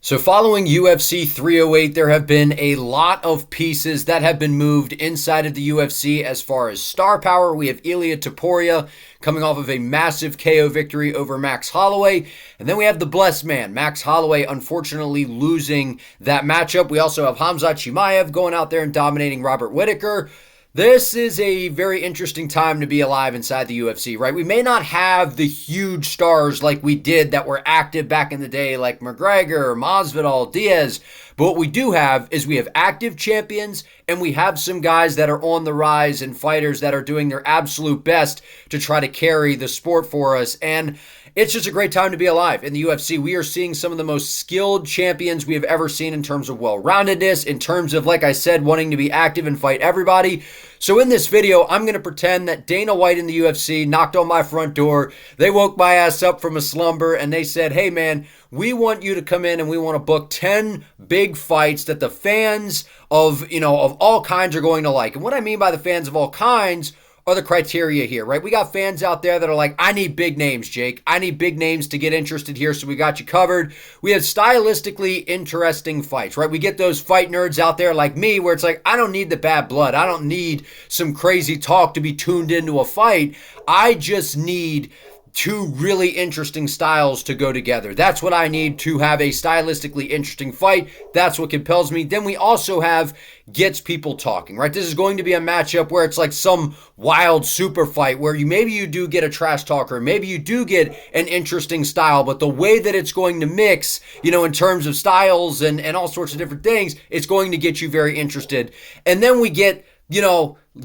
So following UFC 308, there have been a lot of pieces that have been moved inside of the UFC as far as star power. We have Ilia Topuria coming off of a massive KO victory over Max Holloway. And then we have the blessed man, Max Holloway, unfortunately losing that matchup. We also have Khamzat Chimaev going out there and dominating Robert Whittaker. This is a very interesting time to be alive inside the UFC, right? We may not have the huge stars like we did that were active back in the day, like McGregor, Masvidal, Diaz. But what we do have is we have active champions and we have some guys that are on the rise and fighters that are doing their absolute best to try to carry the sport for us. And it's just a great time to be alive in the UFC. We are seeing some of the most skilled champions we have ever seen in terms of well-roundedness, in terms of, like I said, wanting to be active and fight everybody. So in this video, I'm going to pretend that Dana White in the UFC knocked on my front door. They woke my ass up from a slumber and they said, hey man, we want you to come in and we want to book 10 big fights that the fans of all kinds are going to like. And what I mean by the fans of all kinds are the criteria here, right? We got fans out there that are like, I need big names, Jake. I need big names to get interested here, so we got you covered. We have stylistically interesting fights, right? We get those fight nerds out there like me where it's like, I don't need the bad blood. I don't need some crazy talk to be tuned into a fight. I just need two really interesting styles to go together. That's what I need to have a stylistically interesting fight. That's what compels me. Then we also have gets people talking, right? This is going to be a matchup where it's like some wild super fight where maybe you do get a trash talker, maybe you do get an interesting style, but the way that it's going to mix, in terms of styles and all sorts of different things, it's going to get you very interested. And then we get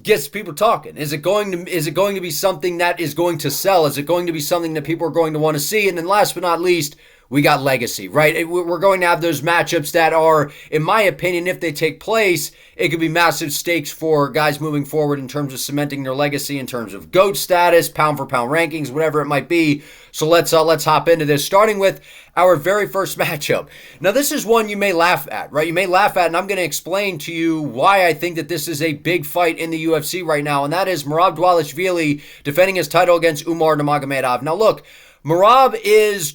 gets people talking. Is it going to be something that is going to sell? Is it going to be something that people are going to want to see? And then last but not least, we got legacy, right? We're going to have those matchups that are, in my opinion, if they take place, it could be massive stakes for guys moving forward in terms of cementing their legacy, in terms of GOAT status, pound for pound rankings, whatever it might be. So let's hop into this, starting with our very first matchup. Now, this is one you may laugh at, right? You may laugh at, and I'm going to explain to you why I think that this is a big fight in the UFC right now, and that is Merab Dvalishvili defending his title against Umar Nurmagomedov. Now, look, Merab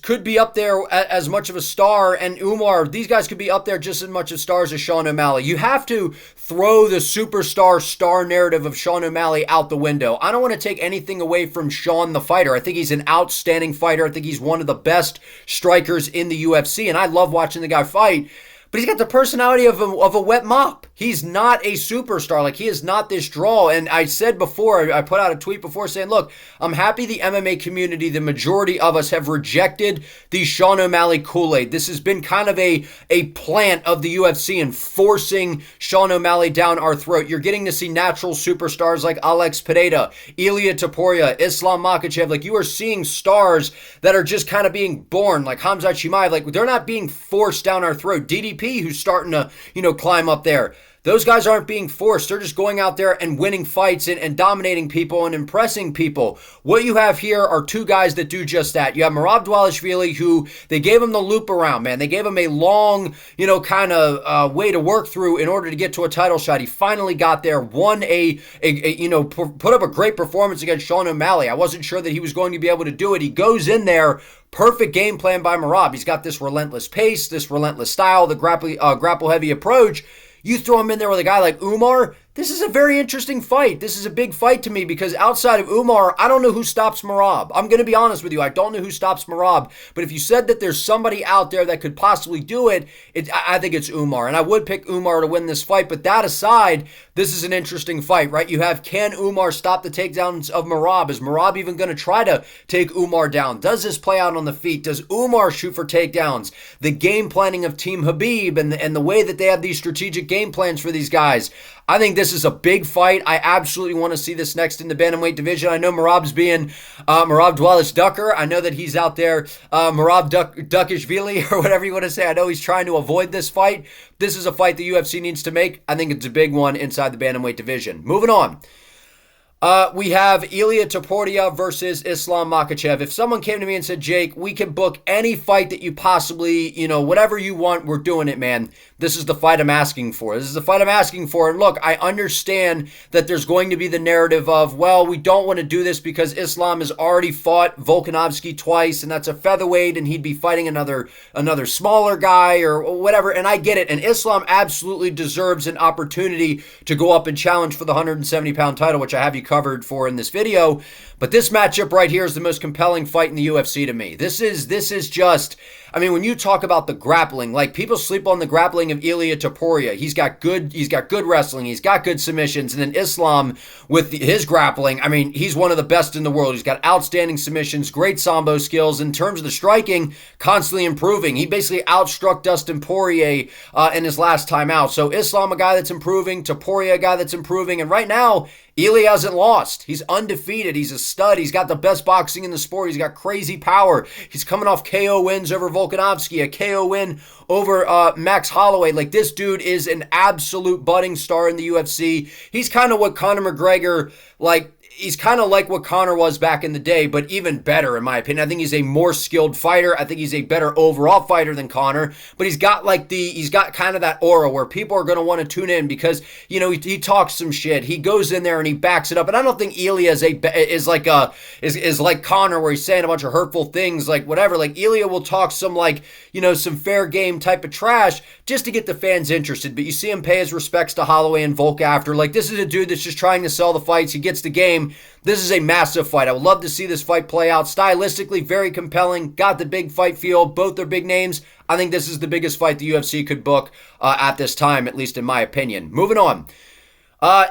could be up there as much of a star, and Umar, these guys could be up there just as much as stars as Sean O'Malley. You have to throw the superstar star narrative of Sean O'Malley out the window. I don't want to take anything away from Sean the fighter. I think he's an outstanding fighter. I think he's one of the best strikers in the UFC, and I love watching the guy fight. But he's got the personality of a wet mop. He's not a superstar. Like, he is not this draw. And I said before, I put out a tweet before saying, look, I'm happy the MMA community, the majority of us have rejected the Sean O'Malley Kool-Aid. This has been kind of a plant of the UFC and forcing Sean O'Malley down our throat. You're getting to see natural superstars like Alex Pereira, Ilia Topuria, Islam Makhachev. Like, you are seeing stars that are just kind of being born, like Khamzat Chimaev. Like, they're not being forced down our throat. DDP, who's starting to, climb up there. Those guys aren't being forced. They're just going out there and winning fights and dominating people and impressing people. What you have here are two guys that do just that. You have Merab Dvalishvili, who they gave him the loop around, man. They gave him a long, kind of way to work through in order to get to a title shot. He finally got there, won put up a great performance against Sean O'Malley. I wasn't sure that he was going to be able to do it. He goes in there. Perfect game plan by Merab. He's got this relentless pace, this relentless style, the grapple-heavy approach. You throw him in there with a guy like Umar, this is a very interesting fight. This is a big fight to me because outside of Umar, I don't know who stops Merab. I'm going to be honest with you. I don't know who stops Merab. But if you said that there's somebody out there that could possibly do it, I think it's Umar. And I would pick Umar to win this fight. But that aside, this is an interesting fight, right? You have, can Umar stop the takedowns of Merab? Is Merab even going to try to take Umar down? Does this play out on the feet? Does Umar shoot for takedowns? The game planning of Team Habib and the way that they have these strategic game plans for these guys. I think this is a big fight. I absolutely want to see this next in the bantamweight division. I know Merab's being Merab Dwalish Ducker. I know that he's out there, Merab Duckishvili or whatever you want to say. I know he's trying to avoid this fight. This is a fight the UFC needs to make. I think it's a big one inside the bantamweight division. Moving on. We have Ilia Topuria versus Islam Makhachev. If someone came to me and said, Jake, we can book any fight that you possibly, whatever you want, we're doing it, man. This is the fight I'm asking for. This is the fight I'm asking for. And look, I understand that there's going to be the narrative of, well, we don't want to do this because Islam has already fought Volkanovski twice, and that's a featherweight, and he'd be fighting another smaller guy or whatever. And I get it. And Islam absolutely deserves an opportunity to go up and challenge for the 170-pound title, which I have you covered for in this video. But this matchup right here is the most compelling fight in the UFC to me. This is just, I mean, when you talk about the grappling, like people sleep on the grappling of Ilia Topuria. He's got good wrestling, he's got good submissions, and then Islam with his grappling, I mean, he's one of the best in the world. He's got outstanding submissions, great sambo skills. In terms of the striking, constantly improving. He basically outstruck Dustin Poirier in his last time out. So Islam, a guy that's improving, Topuria, a guy that's improving, and right now, Ilia hasn't lost. He's undefeated. He's a stud. He's got the best boxing in the sport. He's got crazy power. He's coming off KO wins over Volkanovski, a KO win over Max Holloway. Like, this dude is an absolute budding star in the UFC. He's kind of what Conor McGregor, he's kind of like what Conor was back in the day, but even better, in my opinion. I think he's a more skilled fighter. I think he's a better overall fighter than Conor, but he's got kind of that aura where people are going to want to tune in because, he talks some shit. He goes in there and he backs it up. And I don't think Ilia is like Conor, where he's saying a bunch of hurtful things, like whatever. Like, Ilia will talk some some fair game type of trash just to get the fans interested. But you see him pay his respects to Holloway and Volk after. Like, this is a dude that's just trying to sell the fights. He gets the game. This is a massive fight. I would love to see this fight play out. Stylistically, very compelling. Got the big fight feel. Both are big names. I think this is the biggest fight the UFC could book at this time, at least in my opinion. Moving on.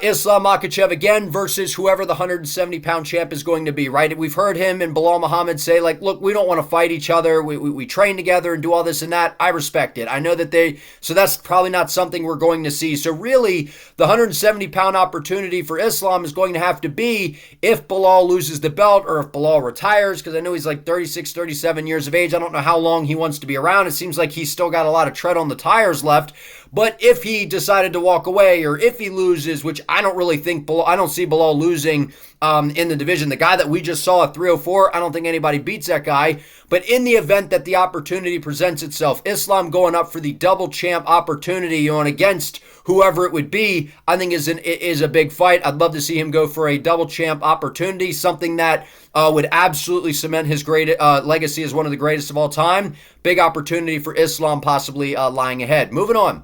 Islam Makhachev again versus whoever the 170-pound champ is going to be, right? We've heard him and Bilal Muhammad say, look, we don't want to fight each other. We train together and do all this and that. I respect it. I know that so that's probably not something we're going to see. So really, the 170-pound opportunity for Islam is going to have to be if Bilal loses the belt or if Bilal retires, because I know he's like 36, 37 years of age. I don't know how long he wants to be around. It seems like he's still got a lot of tread on the tires left. But if he decided to walk away or if he loses, which I don't really think, I don't see Bilal losing in the division. The guy that we just saw at 304, I don't think anybody beats that guy. But in the event that the opportunity presents itself, Islam going up for the double champ opportunity and against whoever it would be, I think is a big fight. I'd love to see him go for a double champ opportunity, something that would absolutely cement his great legacy as one of the greatest of all time. Big opportunity for Islam possibly lying ahead. Moving on.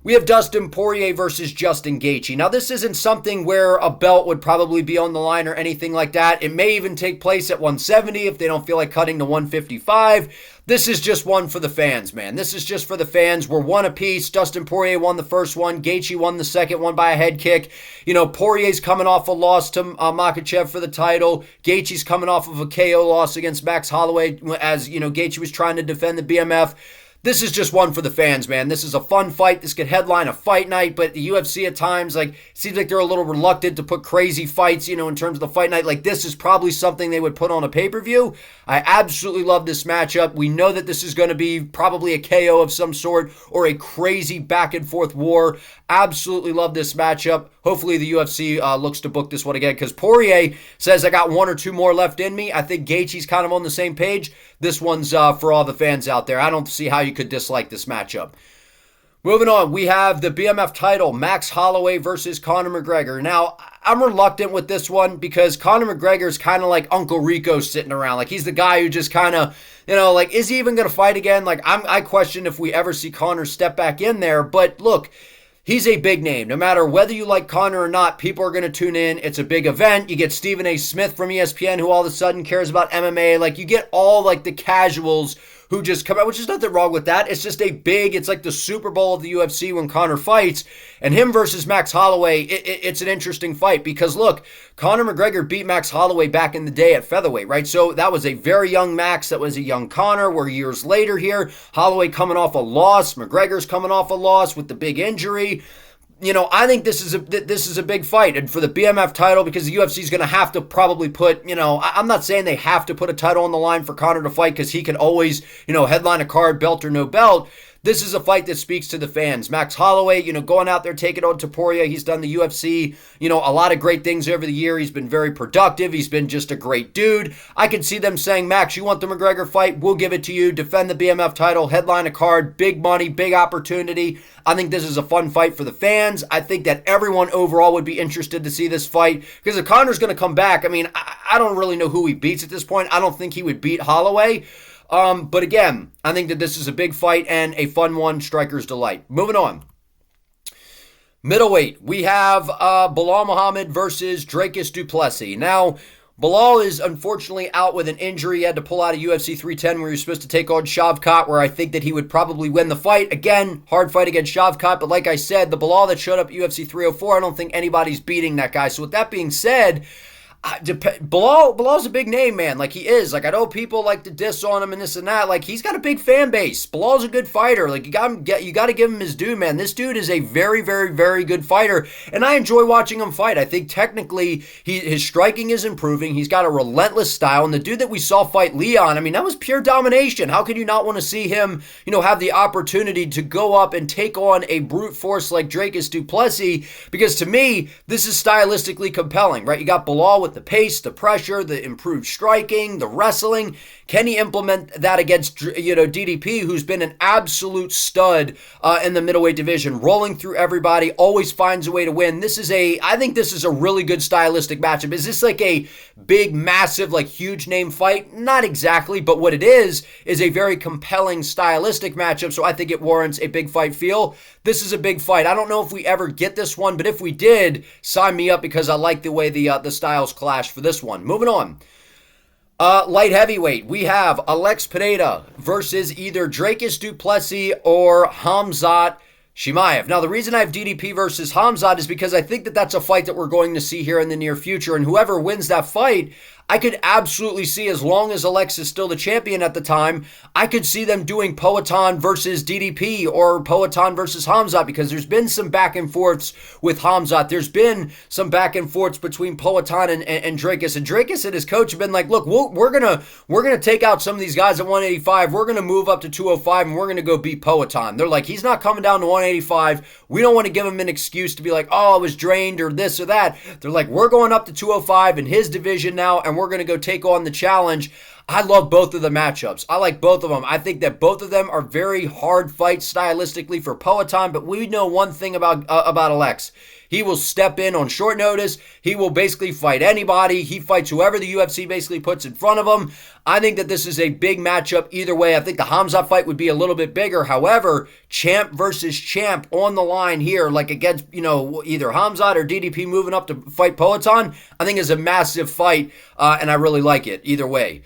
We have Dustin Poirier versus Justin Gaethje. Now, this isn't something where a belt would probably be on the line or anything like that. It may even take place at 170 if they don't feel like cutting to 155. This is just one for the fans, man. This is just for the fans. We're one apiece. Dustin Poirier won the first one. Gaethje won the second one by a head kick. Poirier's coming off a loss to Makhachev for the title. Gaethje's coming off of a KO loss against Max Holloway as, Gaethje was trying to defend the BMF. This is just one for the fans, man. This is a fun fight. This could headline a fight night, but the UFC at times, seems like they're a little reluctant to put crazy fights, in terms of the fight night. This is probably something they would put on a pay-per-view. I absolutely love this matchup. We know that this is going to be probably a KO of some sort or a crazy back-and-forth war. Absolutely love this matchup. Hopefully the UFC looks to book this one again because Poirier says, I got one or two more left in me. I think Gaethje's kind of on the same page. This one's for all the fans out there. I don't see how you could dislike this matchup. Moving on, we have the BMF title, Max Holloway versus Conor McGregor. Now, I'm reluctant with this one because Conor McGregor's kind of like Uncle Rico sitting around. He's the guy who just kind of, is he even going to fight again? I question if we ever see Conor step back in there. But look, he's a big name. No matter whether you like Conor or not, people are going to tune in. It's a big event. You get Stephen A. Smith from ESPN who all of a sudden cares about MMA. You get all the casuals who just come out, which is nothing wrong with that. It's just it's like the Super Bowl of the UFC when Conor fights. And him versus Max Holloway, it's an interesting fight because, look, Conor McGregor beat Max Holloway back in the day at featherweight, right? So that was a very young Max. That was a young Conor. We're years later here. Holloway coming off a loss. McGregor's coming off a loss with the big injury. I think this is a big fight, and for the BMF title, because the UFC is going to have to probably put, I'm not saying they have to put a title on the line for Conor to fight because he can always, headline a card, belt or no belt. this is a fight that speaks to the fans. Max Holloway, going out there taking on Topuria. He's done the UFC, a lot of great things over the year. He's been very productive. He's been just a great dude. I could see them saying, Max, you want the McGregor fight? We'll give it to you. Defend the BMF title, headline a card, big money, big opportunity. I think this is a fun fight for the fans. I think that everyone overall would be interested to see this fight because if Conor's going to come back, I don't really know who he beats at this point. I don't think he would beat Holloway. But again, I think that this is a big fight and a fun one, striker's delight. Moving on. Middleweight, we have Belal Muhammad versus Dricus Du Plessis. Now, Belal is unfortunately out with an injury. He had to pull out of UFC 310 where he was supposed to take on Shavkat, where I think that he would probably win the fight. Again, hard fight against Shavkat, but like I said, the Belal that showed up at UFC 304, I don't think anybody's beating that guy. So with that being said, Belal's a big name, man. Like, he is. Like, I know people like to diss on him and this and that. Like, he's got a big fan base. Belal's a good fighter. Like, you got to give him his due, man. This dude is a very, very, very good fighter, and I enjoy watching him fight. I think technically his striking is improving. He's got a relentless style, and the dude that we saw fight Leon, that was pure domination. How could you not want to see him, have the opportunity to go up and take on a brute force like Dricus Du Plessis? Because to me, this is stylistically compelling, right? You got Belal with the pace, the pressure, the improved striking, the wrestling. Can he implement that against, DDP, who's been an absolute stud in the middleweight division, rolling through everybody, always finds a way to win. I think this is a really good stylistic matchup. Is this like a big, massive, like huge name fight? Not exactly, but what it is a very compelling stylistic matchup, so I think it warrants a big fight feel. This is a big fight. I don't know if we ever get this one, but if we did, sign me up because I like the way the styles clash for this one. Moving on. Light heavyweight, we have Alex Pereira versus either Dricus Du Plessis or Khamzat Chimaev. Now, the reason I have DDP versus Khamzat is because I think that that's a fight that we're going to see here in the near future, and whoever wins that fight, I could absolutely see, as long as Alex is still the champion at the time, I could see them doing Poatan versus DDP or Poatan versus Khamzat, because there's been some back and forths with Khamzat. There's been some back and forths between Poatan and Dricus. And Dricus and his coach have been like, look, we're gonna take out some of these guys at 185. We're gonna move up to 205 and we're gonna go beat Poatan. They're like, he's not coming down to 185. We don't want to give him an excuse to be like, oh, I was drained or this or that. They're like, we're going up to 205 in his division now, and we're going to go take on the challenge. I love both of the matchups. I like both of them. I think that both of them are very hard fights stylistically for Poatan, but we know one thing about Alex. He will step in on short notice. He will basically fight anybody. He fights whoever the UFC basically puts in front of him. I think that this is a big matchup either way. I think the Khamzat fight would be a little bit bigger. However, champ versus champ on the line here, like against, either Khamzat or DDP moving up to fight Poatan, I think is a massive fight, and I really like it either way.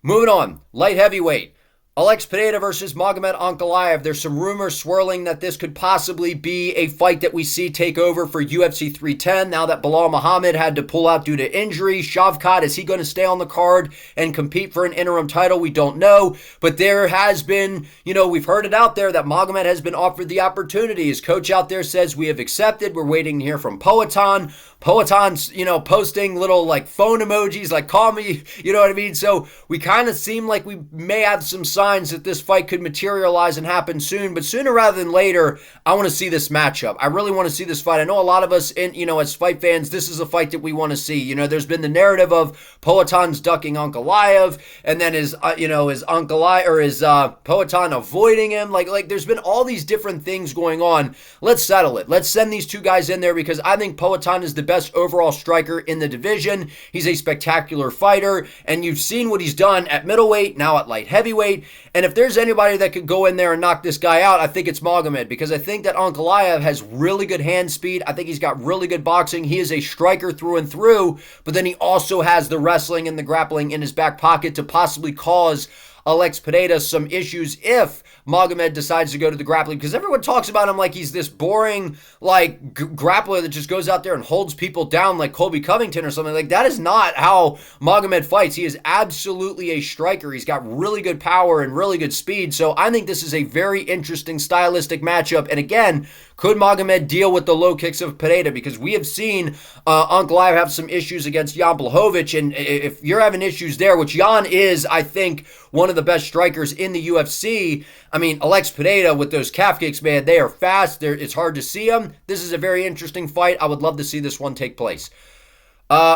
Moving on, light heavyweight. Alex Pereira versus Magomed Ankalaev. There's some rumors swirling that this could possibly be a fight that we see take over for UFC 310 now that Belal Muhammad had to pull out due to injury. Shavkat, is he going to stay on the card and compete for an interim title? We don't know. But there has been, we've heard it out there that Magomed has been offered the opportunity. His coach out there says, we have accepted. We're waiting to hear from Poatan. Poatan's, posting little like phone emojis, like call me, you know what I mean? So we kind of seem like we may have some signs that this fight could materialize and happen soon, but sooner rather than later, I want to see this matchup. I really want to see this fight. I know a lot of us as fight fans, this is a fight that we want to see. There's been the narrative of Poatan's ducking Ankalaev, and then his Ankalaev or his Poatan avoiding him. Like there's been all these different things going on. Let's settle it. Let's send these two guys in there because I think Poatan is the best overall striker in the division. He's a spectacular fighter, and you've seen what he's done at middleweight, now at light heavyweight. And if there's anybody that could go in there and knock this guy out, I think it's Magomed, because I think that Ankalaev has really good hand speed. I think he's got really good boxing. He is a striker through and through, but then he also has the wrestling and the grappling in his back pocket to possibly cause Alex Pereira some issues if Magomed decides to go to the grappling, because everyone talks about him like he's this boring grappler that just goes out there and holds people down like Colby Covington or something. Like, that is not how Magomed fights. He is absolutely a striker. He's got really good power and really good speed. So I think this is a very interesting stylistic matchup. And again, could Magomed deal with the low kicks of Pereira? Because we have seen Ankalaev have some issues against Jan Blachowicz, and if you're having issues there, which Jan is, I think, one of the best strikers in the UFC, I mean, Alex Pereira with those calf kicks, man, they are fast. It's hard to see them. This is a very interesting fight. I would love to see this one take place.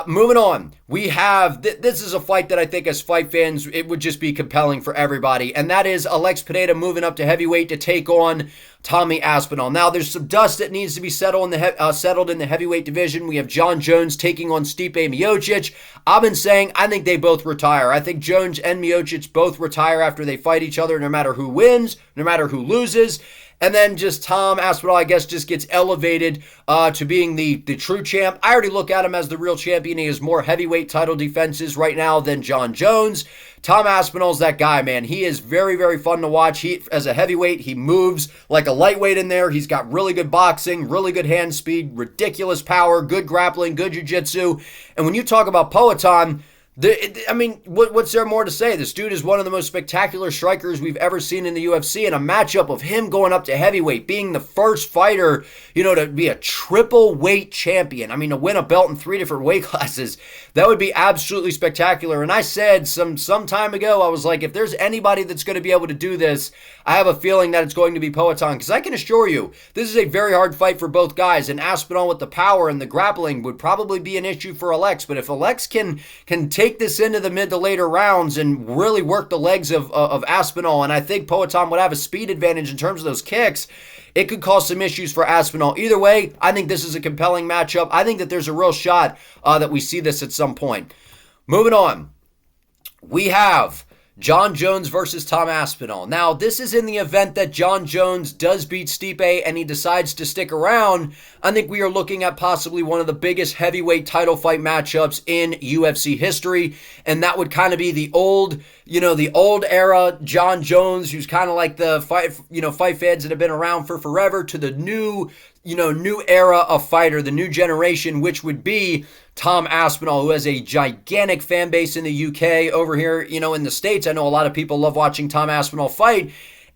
Moving on, we have, this is a fight that I think as fight fans, it would just be compelling for everybody, and that is Alex Pereira moving up to heavyweight to take on Tommy Aspinall. Now, there's some dust that needs to be settled in the heavyweight division. We have Jon Jones taking on Stipe Miocic. I've been saying I think they both retire. I think Jones and Miocic both retire after they fight each other, no matter who wins, no matter who loses. And then just Tom Aspinall, I guess, just gets elevated to being the true champ. I already look at him as the real champion. He has more heavyweight title defenses right now than Jon Jones. Tom Aspinall's that guy, man. He is very, very fun to watch. As a heavyweight, he moves like a lightweight in there. He's got really good boxing, really good hand speed, ridiculous power, good grappling, good jiu-jitsu. And when you talk about Poatan, I mean, what's there more to say? This dude is one of the most spectacular strikers we've ever seen in the UFC, and a matchup of him going up to heavyweight, being the first fighter, to be a triple weight champion. I mean, to win a belt in 3 different weight classes, that would be absolutely spectacular. And I said some time ago, I was like, if there's anybody that's going to be able to do this, I have a feeling that it's going to be Poatan, because I can assure you, this is a very hard fight for both guys, and Aspinall with the power and the grappling would probably be an issue for Alex. But if Alex can take this into the mid to later rounds and really work the legs of Aspinall, and I think Poatan would have a speed advantage in terms of those kicks, it could cause some issues for Aspinall. Either way, I think this is a compelling matchup. I think that there's a real shot that we see this at some point. Moving on, we have Jon Jones versus Tom Aspinall. Now, this is in the event that Jon Jones does beat Stipe and he decides to stick around. I think we are looking at possibly one of the biggest heavyweight title fight matchups in UFC history, and that would kind of be the old era Jon Jones, who's kind of like the fight fans that have been around for forever, to the new era of fighter, the new generation, which would be Tom Aspinall, who has a gigantic fan base in the UK. Over here, in the States, I know a lot of people love watching Tom Aspinall fight.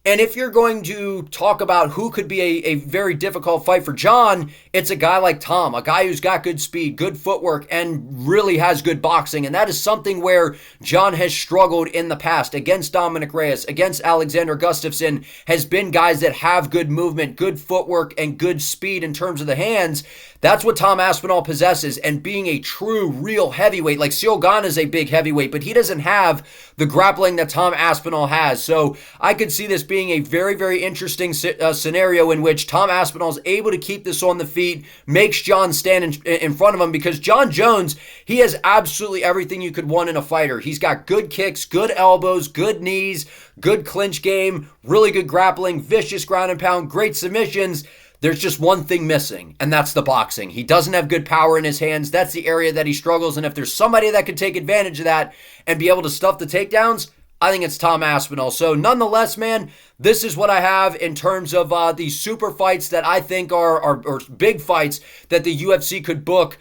And if you're going to talk about who could be a very difficult fight for Jon, it's a guy like Tom, a guy who's got good speed, good footwork, and really has good boxing. And that is something where Jon has struggled in the past against Dominic Reyes, against Alexander Gustafsson, has been guys that have good movement, good footwork, and good speed in terms of the hands. That's what Tom Aspinall possesses, and being a true, real heavyweight. Like Ciryl Gane is a big heavyweight, but he doesn't have the grappling that Tom Aspinall has. So I could see this being a very, very interesting scenario in which Tom Aspinall is able to keep this on the feet, makes Jon stand in front of him, because Jon Jones, he has absolutely everything you could want in a fighter. He's got good kicks, good elbows, good knees, good clinch game, really good grappling, vicious ground and pound, great submissions. There's just one thing missing, and that's the boxing. He doesn't have good power in his hands. That's the area that he struggles, and if there's somebody that could take advantage of that and be able to stuff the takedowns, I think it's Tom Aspinall. So nonetheless, man, this is what I have in terms of these super fights that I think are big fights that the UFC could book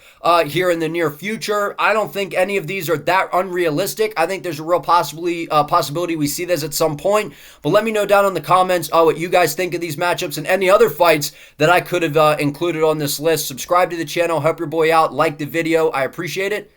here in the near future. I don't think any of these are that unrealistic. I think there's a real possibility we see this at some point. But let me know down in the comments what you guys think of these matchups and any other fights that I could have included on this list. Subscribe to the channel, help your boy out, like the video. I appreciate it.